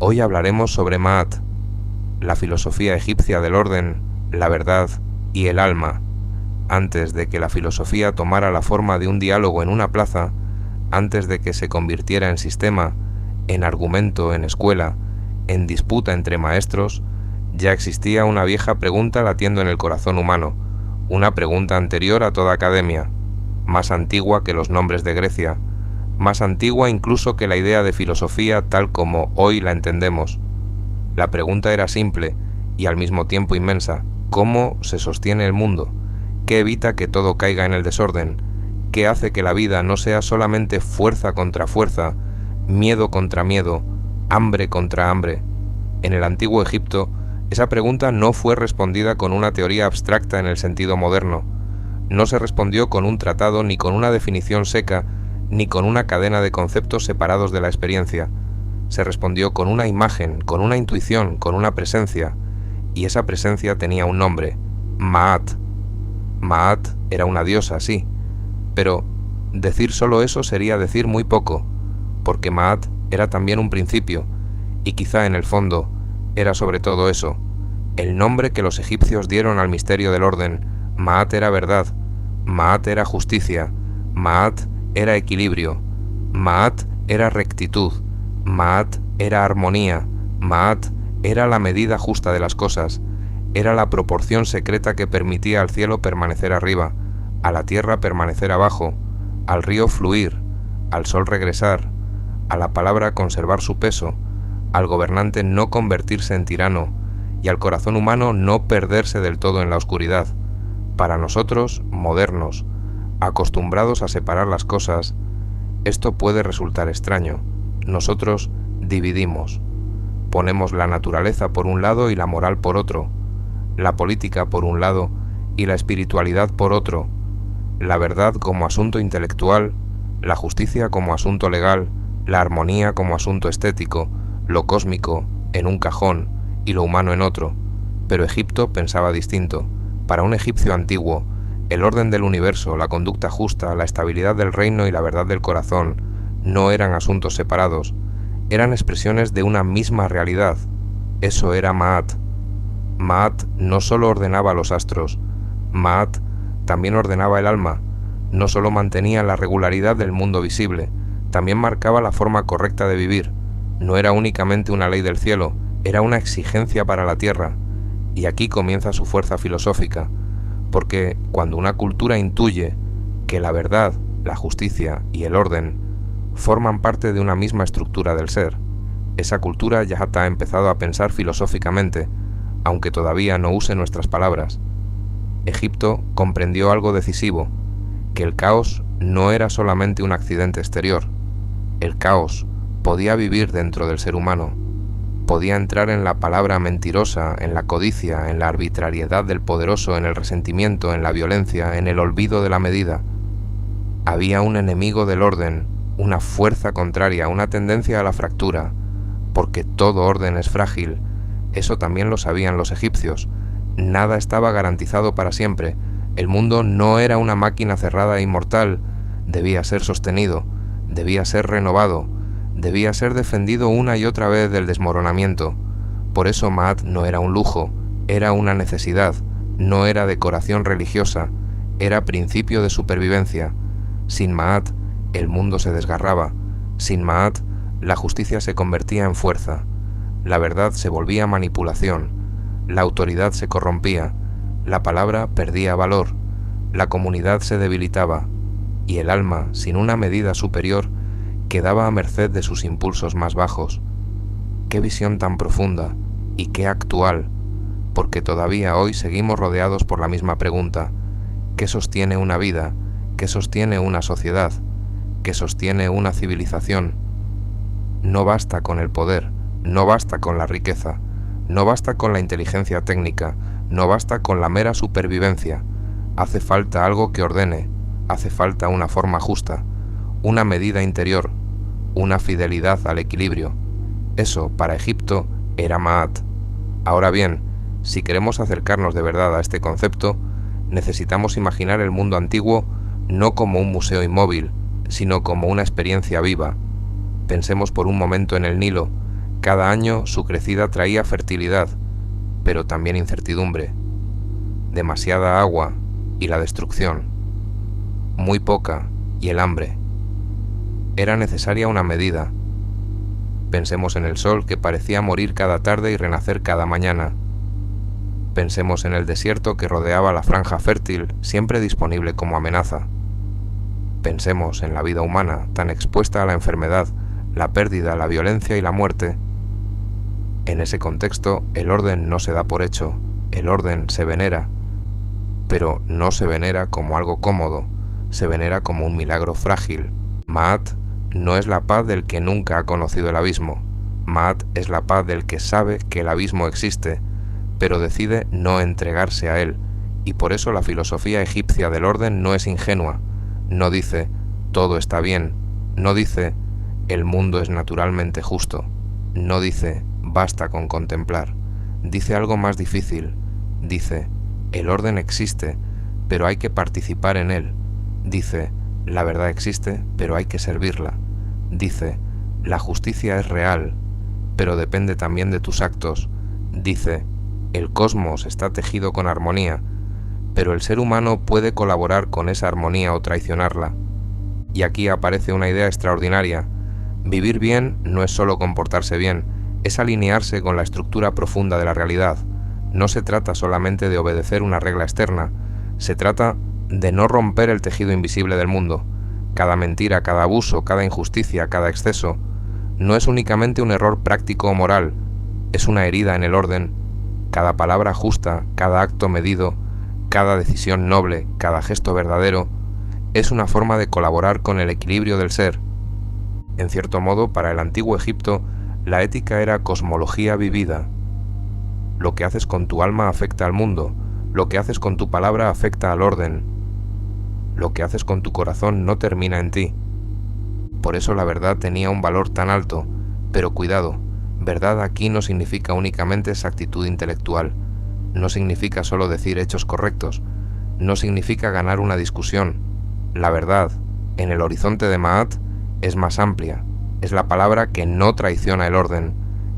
Hoy hablaremos sobre Ma'at, la filosofía egipcia del orden, la verdad y el alma, antes de que la filosofía tomara la forma de un diálogo en una plaza, antes de que se convirtiera en sistema, en argumento en escuela, en disputa entre maestros, ya existía una vieja pregunta latiendo en el corazón humano, una pregunta anterior a toda academia, más antigua que los nombres de Grecia, más antigua incluso que la idea de filosofía tal como hoy la entendemos. La pregunta era simple y al mismo tiempo inmensa: ¿cómo se sostiene el mundo? ¿Qué evita que todo caiga en el desorden? ¿Qué hace que la vida no sea solamente fuerza contra fuerza, miedo contra miedo, hambre contra hambre? En el antiguo Egipto, esa pregunta no fue respondida con una teoría abstracta en el sentido moderno. No se respondió con un tratado, ni con una definición seca, ni con una cadena de conceptos separados de la experiencia. Se respondió con una imagen, con una intuición, con una presencia, y esa presencia tenía un nombre: Ma'at. Ma'at era una diosa, sí, pero decir solo eso sería decir muy poco, porque Ma'at era también un principio, y quizá en el fondo era sobre todo eso, el nombre que los egipcios dieron al misterio del orden. Ma'at era verdad, Ma'at era justicia, Ma'at era equilibrio, Ma'at era rectitud, Ma'at era armonía, Ma'at era la medida justa de las cosas, era la proporción secreta que permitía al cielo permanecer arriba, a la tierra permanecer abajo, al río fluir, al sol regresar, a la palabra conservar su peso, al gobernante no convertirse en tirano y al corazón humano no perderse del todo en la oscuridad. Para nosotros, modernos, acostumbrados a separar las cosas, esto puede resultar extraño. Nosotros dividimos. Ponemos la naturaleza por un lado y la moral por otro, la política por un lado y la espiritualidad por otro, la verdad como asunto intelectual, la justicia como asunto legal, la armonía como asunto estético, lo cósmico en un cajón y lo humano en otro. Pero Egipto pensaba distinto. Para un egipcio antiguo, el orden del universo, la conducta justa, la estabilidad del reino y la verdad del corazón no eran asuntos separados, eran expresiones de una misma realidad. Eso era Ma'at. Ma'at no solo ordenaba los astros, Ma'at también ordenaba el alma, no solo mantenía la regularidad del mundo visible, también marcaba la forma correcta de vivir. No era únicamente una ley del cielo, era una exigencia para la tierra. Y aquí comienza su fuerza filosófica, porque cuando una cultura intuye que la verdad, la justicia y el orden forman parte de una misma estructura del ser, esa cultura ya ha empezado a pensar filosóficamente, aunque todavía no use nuestras palabras. Egipto comprendió algo decisivo, que el caos no era solamente un accidente exterior. El caos podía vivir dentro del ser humano, podía entrar en la palabra mentirosa, en la codicia, en la arbitrariedad del poderoso, en el resentimiento, en la violencia, en el olvido de la medida. Había un enemigo del orden, una fuerza contraria, una tendencia a la fractura, porque todo orden es frágil. Eso también lo sabían los egipcios. Nada estaba garantizado para siempre. El mundo no era una máquina cerrada e inmortal. Debía ser sostenido, debía ser renovado, debía ser defendido una y otra vez del desmoronamiento. Por eso Ma'at no era un lujo, era una necesidad, no era decoración religiosa, era principio de supervivencia. Sin Ma'at, el mundo se desgarraba. Sin Ma'at, la justicia se convertía en fuerza, la verdad se volvía manipulación, la autoridad se corrompía, la palabra perdía valor, la comunidad se debilitaba, y el alma, sin una medida superior, quedaba a merced de sus impulsos más bajos. Qué visión tan profunda, y qué actual, porque todavía hoy seguimos rodeados por la misma pregunta: ¿qué sostiene una vida? ¿Qué sostiene una sociedad? ¿Qué sostiene una civilización? No basta con el poder, no basta con la riqueza, no basta con la inteligencia técnica, no basta con la mera supervivencia. Hace falta algo que ordene, hace falta una forma justa, una medida interior, una fidelidad al equilibrio. Eso, para Egipto, era Ma'at. Ahora bien, si queremos acercarnos de verdad a este concepto, necesitamos imaginar el mundo antiguo no como un museo inmóvil, sino como una experiencia viva. Pensemos por un momento en el Nilo, Cada año su crecida traía fertilidad, pero también incertidumbre, demasiada agua y la destrucción, muy poca y el hambre. Era necesaria una medida. Pensemos en el sol que parecía morir cada tarde y renacer cada mañana. Pensemos en el desierto que rodeaba la franja fértil, siempre disponible como amenaza. Pensemos en la vida humana, tan expuesta a la enfermedad, la pérdida, la violencia y la muerte. En ese contexto, el orden no se da por hecho, el orden se venera, pero no se venera como algo cómodo, se venera como un milagro frágil. Ma'at no es la paz del que nunca ha conocido el abismo. Ma'at es la paz del que sabe que el abismo existe, pero decide no entregarse a él, y por eso la filosofía egipcia del orden no es ingenua. No dice, todo está bien, no dice, el mundo es naturalmente justo, no dice, basta con contemplar, dice algo más difícil, dice, el orden existe, pero hay que participar en él, dice, la verdad existe, pero hay que servirla, dice, la justicia es real, pero depende también de tus actos, dice, el cosmos está tejido con armonía, pero el ser humano puede colaborar con esa armonía o traicionarla. Y aquí aparece una idea extraordinaria. Vivir bien no es solo comportarse bien, es alinearse con la estructura profunda de la realidad. No se trata solamente de obedecer una regla externa, se trata de no romper el tejido invisible del mundo. Cada mentira, cada abuso, cada injusticia, cada exceso, no es únicamente un error práctico o moral, es una herida en el orden. Cada palabra justa, cada acto medido, cada decisión noble, cada gesto verdadero, es una forma de colaborar con el equilibrio del ser. En cierto modo, para el antiguo Egipto, la ética era cosmología vivida. Lo que haces con tu alma afecta al mundo, lo que haces con tu palabra afecta al orden. Lo que haces con tu corazón no termina en ti. Por eso la verdad tenía un valor tan alto, pero cuidado, verdad aquí no significa únicamente exactitud intelectual, no significa solo decir hechos correctos, no significa ganar una discusión. La verdad, en el horizonte de Ma'at, es más amplia, es la palabra que no traiciona el orden,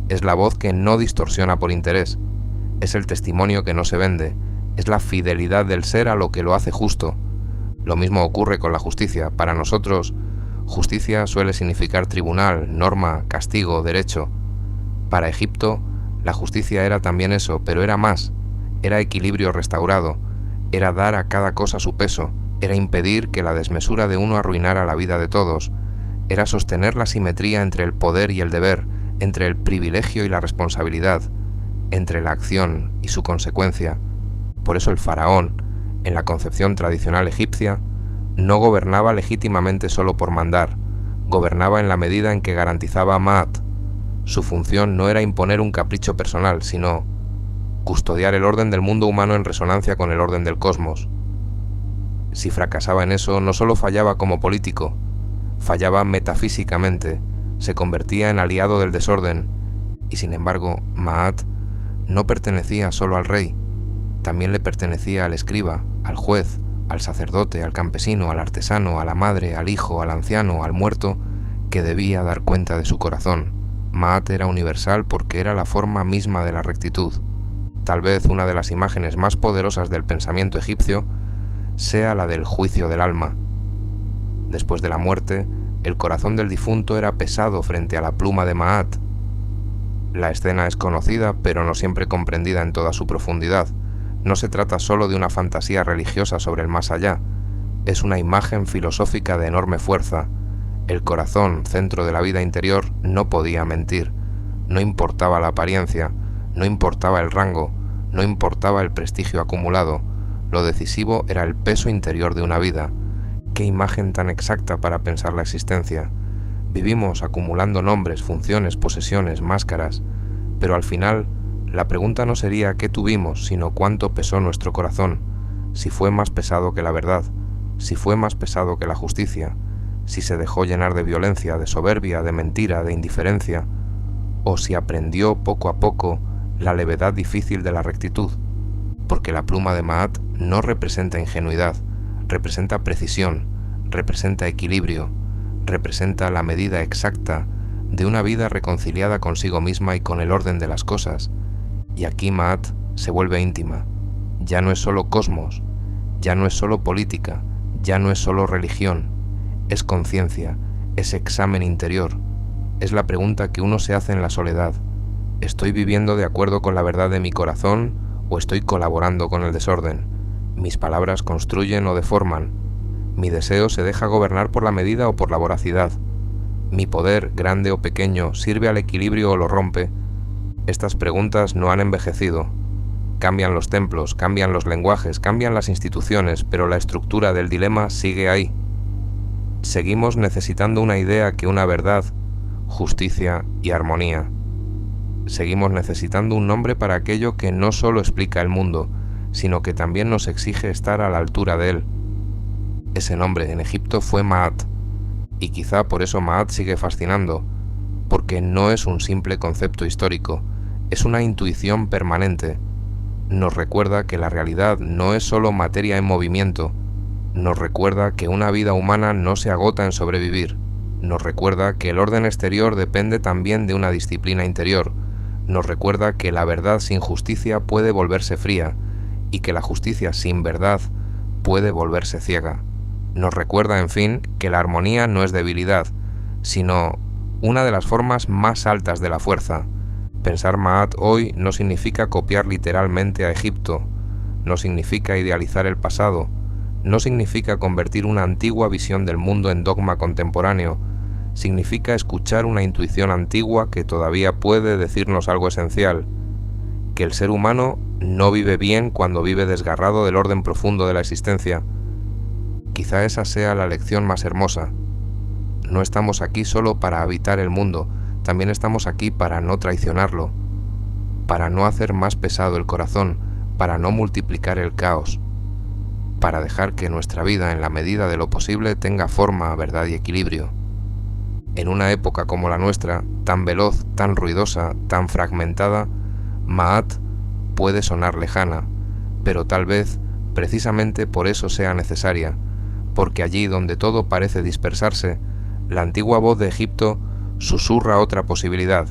es la voz que no distorsiona por interés, es el testimonio que no se vende, es la fidelidad del ser a lo que lo hace justo. Lo mismo ocurre con la justicia. Para nosotros, justicia suele significar tribunal, norma, castigo, derecho. Para Egipto, la justicia era también eso, pero era más, era equilibrio restaurado, era dar a cada cosa su peso, era impedir que la desmesura de uno arruinara la vida de todos, era sostener la simetría entre el poder y el deber, entre el privilegio y la responsabilidad, entre la acción y su consecuencia. Por eso el faraón, en la concepción tradicional egipcia, no gobernaba legítimamente solo por mandar, gobernaba en la medida en que garantizaba Ma'at. Su función no era imponer un capricho personal, sino custodiar el orden del mundo humano en resonancia con el orden del cosmos. Si fracasaba en eso, no solo fallaba como político, fallaba metafísicamente, se convertía en aliado del desorden, y sin embargo, Ma'at no pertenecía solo al rey, también le pertenecía al escriba, al juez, al sacerdote, al campesino, al artesano, a la madre, al hijo, al anciano, al muerto, que debía dar cuenta de su corazón. Ma'at era universal porque era la forma misma de la rectitud. Tal vez una de las imágenes más poderosas del pensamiento egipcio sea la del juicio del alma. Después de la muerte, el corazón del difunto era pesado frente a la pluma de Ma'at. La escena es conocida, pero no siempre comprendida en toda su profundidad. No se trata solo de una fantasía religiosa sobre el más allá, es una imagen filosófica de enorme fuerza. El corazón, centro de la vida interior, no podía mentir. No importaba la apariencia, no importaba el rango, no importaba el prestigio acumulado. Lo decisivo era el peso interior de una vida. Qué imagen tan exacta para pensar la existencia. Vivimos acumulando nombres, funciones, posesiones, máscaras, pero al final la pregunta no sería qué tuvimos, sino cuánto pesó nuestro corazón, si fue más pesado que la verdad, si fue más pesado que la justicia, si se dejó llenar de violencia, de soberbia, de mentira, de indiferencia, o si aprendió poco a poco la levedad difícil de la rectitud, porque la pluma de Ma'at no representa ingenuidad, representa precisión, representa equilibrio, representa la medida exacta de una vida reconciliada consigo misma y con el orden de las cosas. Y aquí Maat se vuelve íntima. Ya no es solo cosmos, ya no es solo política, ya no es solo religión, es conciencia, es examen interior, es la pregunta que uno se hace en la soledad. ¿Estoy viviendo de acuerdo con la verdad de mi corazón o estoy colaborando con el desorden? ¿Mis palabras construyen o deforman? ¿Mi deseo se deja gobernar por la medida o por la voracidad? ¿Mi poder, grande o pequeño, sirve al equilibrio o lo rompe? Estas preguntas no han envejecido. Cambian los templos, cambian los lenguajes, cambian las instituciones, pero la estructura del dilema sigue ahí. Seguimos necesitando una idea que una verdad, justicia y armonía. Seguimos necesitando un nombre para aquello que no solo explica el mundo, sino que también nos exige estar a la altura de él. Ese nombre en Egipto fue Maat, y quizá por eso Maat sigue fascinando, porque no es un simple concepto histórico, es una intuición permanente. Nos recuerda que la realidad no es solo materia en movimiento, nos recuerda que una vida humana no se agota en sobrevivir, nos recuerda que el orden exterior depende también de una disciplina interior, nos recuerda que la verdad sin justicia puede volverse fría, y que la justicia sin verdad puede volverse ciega. Nos recuerda, en fin, que la armonía no es debilidad, sino una de las formas más altas de la fuerza. Pensar Maat hoy no significa copiar literalmente a Egipto, no significa idealizar el pasado, no significa convertir una antigua visión del mundo en dogma contemporáneo, significa escuchar una intuición antigua que todavía puede decirnos algo esencial, que el ser humano no vive bien cuando vive desgarrado del orden profundo de la existencia. Quizá esa sea la lección más hermosa. No estamos aquí solo para habitar el mundo, también estamos aquí para no traicionarlo, para no hacer más pesado el corazón, para no multiplicar el caos, para dejar que nuestra vida, en la medida de lo posible, tenga forma, verdad y equilibrio. En una época como la nuestra, tan veloz, tan ruidosa, tan fragmentada, Maat puede sonar lejana, pero tal vez precisamente por eso sea necesaria, porque allí donde todo parece dispersarse, la antigua voz de Egipto susurra otra posibilidad: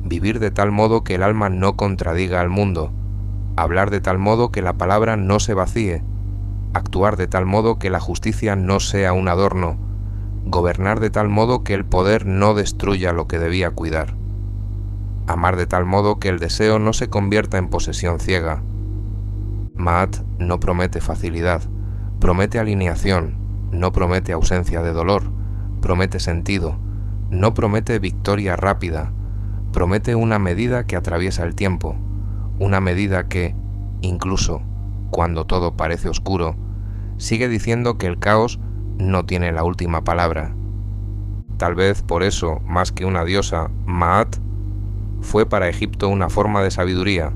vivir de tal modo que el alma no contradiga al mundo, hablar de tal modo que la palabra no se vacíe, actuar de tal modo que la justicia no sea un adorno, gobernar de tal modo que el poder no destruya lo que debía cuidar, amar de tal modo que el deseo no se convierta en posesión ciega. Maat no promete facilidad, promete alineación, no promete ausencia de dolor, promete sentido, no promete victoria rápida, promete una medida que atraviesa el tiempo, una medida que, incluso cuando todo parece oscuro, sigue diciendo que el caos no tiene la última palabra. Tal vez por eso, más que una diosa, Maat fue para Egipto una forma de sabiduría,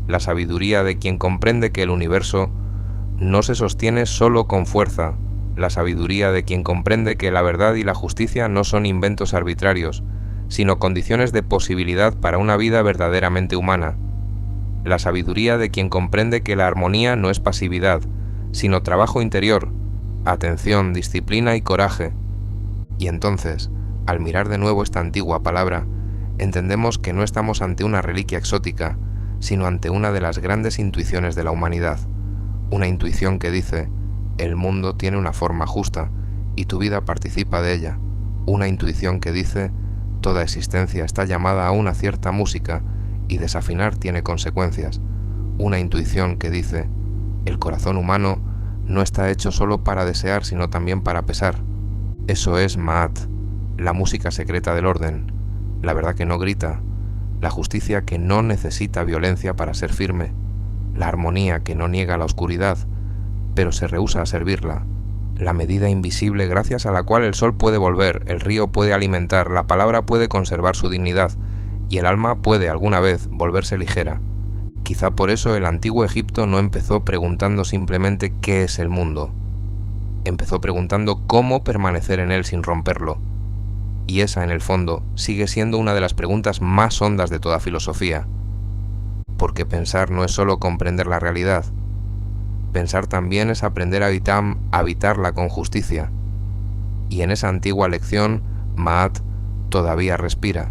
la sabiduría de quien comprende que el universo no se sostiene solo con fuerza, la sabiduría de quien comprende que la verdad y la justicia no son inventos arbitrarios, sino condiciones de posibilidad para una vida verdaderamente humana, la sabiduría de quien comprende que la armonía no es pasividad, sino trabajo interior, atención, disciplina y coraje. Y entonces, al mirar de nuevo esta antigua palabra, entendemos que no estamos ante una reliquia exótica, sino ante una de las grandes intuiciones de la humanidad, una intuición que dice: el mundo tiene una forma justa y tu vida participa de ella, una intuición que dice: toda existencia está llamada a una cierta música y desafinar tiene consecuencias, una intuición que dice: el corazón humano no está hecho solo para desear sino también para pesar. Eso es Maat, la música secreta del orden, la verdad que no grita, la justicia que no necesita violencia para ser firme, la armonía que no niega la oscuridad, pero se rehúsa a servirla, la medida invisible gracias a la cual el sol puede volver, el río puede alimentar, la palabra puede conservar su dignidad, y el alma puede alguna vez volverse ligera. Quizá por eso el antiguo Egipto no empezó preguntando simplemente qué es el mundo. Empezó preguntando cómo permanecer en él sin romperlo. Y esa, en el fondo, sigue siendo una de las preguntas más hondas de toda filosofía. Porque pensar no es solo comprender la realidad. Pensar también es aprender a habitarla con justicia. Y en esa antigua lección, Maat todavía respira.